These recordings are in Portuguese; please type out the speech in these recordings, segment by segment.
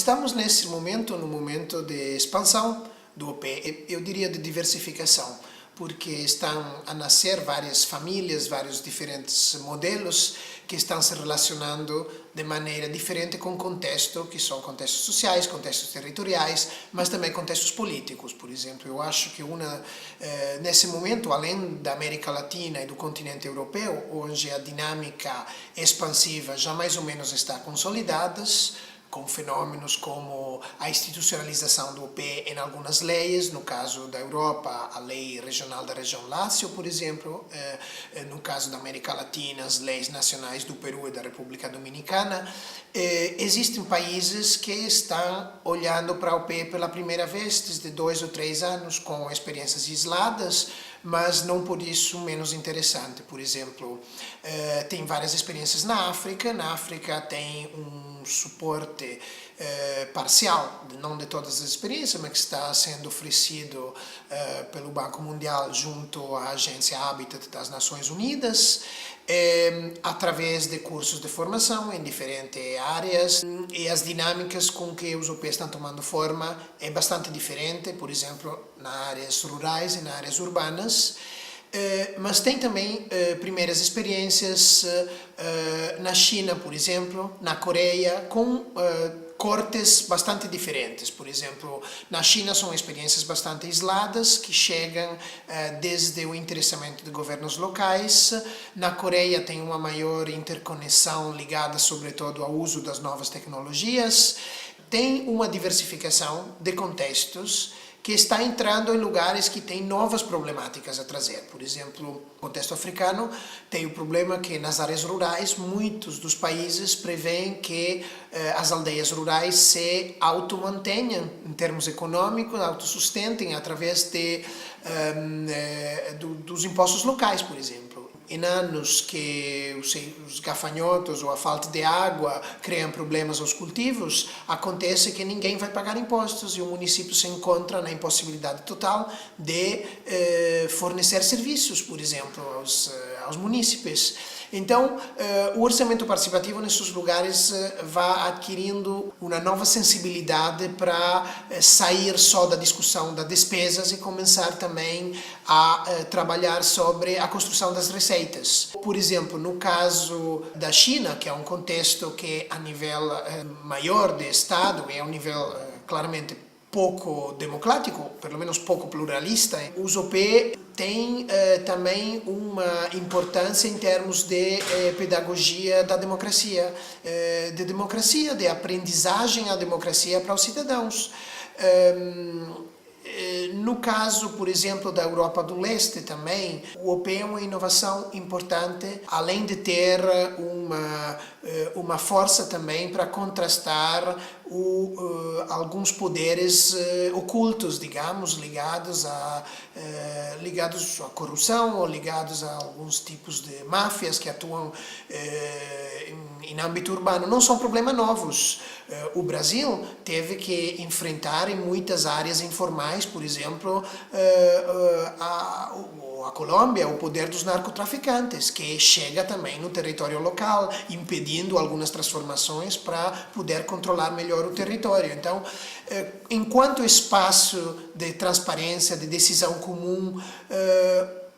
estamos nesse momento, no momento de expansão do OP, eu diria de diversificação, porque estão a nascer várias famílias, vários diferentes modelos que estão se relacionando de maneira diferente com contexto, que são contextos sociais, contextos territoriais, mas também contextos políticos. Por exemplo, eu acho que nesse momento, além da América Latina e do continente europeu, onde a dinâmica expansiva já mais ou menos está consolidada, com fenômenos como a institucionalização do OP em algumas leis, no caso da Europa, a lei regional da região Lácio, por exemplo, no caso da América Latina, as leis nacionais do Peru e da República Dominicana. Existem países que estão olhando para o OP pela primeira vez, desde 2 ou 3 anos, com experiências isoladas, mas não por isso menos interessante. Por exemplo, tem várias experiências na África. Na África tem um suporte parcial, não de todas as experiências, mas que está sendo oferecido pelo Banco Mundial junto à Agência Habitat das Nações Unidas, através de cursos de formação em diferentes áreas, e as dinâmicas com que os OP estão tomando forma é bastante diferente, por exemplo, nas áreas rurais e nas áreas urbanas. Mas tem também primeiras experiências na China, por exemplo, na Coreia, com cortes bastante diferentes. Por exemplo, na China são experiências bastante isoladas, que chegam desde o interessamento de governos locais. Na Coreia tem uma maior interconexão ligada sobretudo ao uso das novas tecnologias. Tem uma diversificação de contextos que está entrando em lugares que têm novas problemáticas a trazer. Por exemplo, no contexto africano, tem o problema que nas áreas rurais, muitos dos países preveem que as aldeias rurais se automantenham em termos econômicos, autossustentem através dos impostos locais, por exemplo. Em anos que os gafanhotos ou a falta de água criam problemas aos cultivos, acontece que ninguém vai pagar impostos e o município se encontra na impossibilidade total de fornecer serviços, por exemplo, aos munícipes. Então, o orçamento participativo nesses lugares vai adquirindo uma nova sensibilidade para sair só da discussão das despesas e começar também a trabalhar sobre a construção das receitas. Por exemplo, no caso da China, que é um contexto que a nível maior de Estado é um nível claramente pouco democrático, pelo menos pouco pluralista, os OP têm também uma importância em termos de pedagogia da democracia, de aprendizagem à democracia para os cidadãos. No caso, por exemplo, da Europa do Leste também, o OP é uma inovação importante, além de ter uma força também para contrastar alguns poderes ocultos, digamos, ligados à corrupção ou ligados a alguns tipos de máfias que atuam em âmbito urbano. Não são problemas novos. O Brasil teve que enfrentar em muitas áreas informais, por exemplo, a Colômbia, o poder dos narcotraficantes, que chega também no território local, impedindo algumas transformações para poder controlar melhor o território. Então, enquanto espaço de transparência, de decisão comum,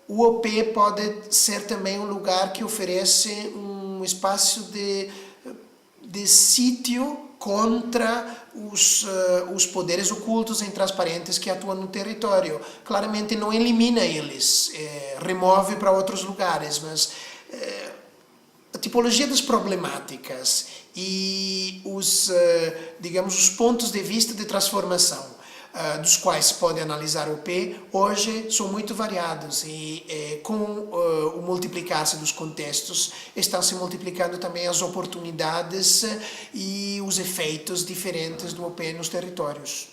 o OP pode ser também um lugar que oferece um espaço de sítio contra os poderes ocultos e intransparentes que atuam no território. Claramente não elimina eles, remove para outros lugares, mas a tipologia das problemáticas e os pontos de vista de transformação dos quais se pode analisar o OP, hoje são muito variados e com o multiplicar-se dos contextos estão se multiplicando também as oportunidades e os efeitos diferentes do OP nos territórios.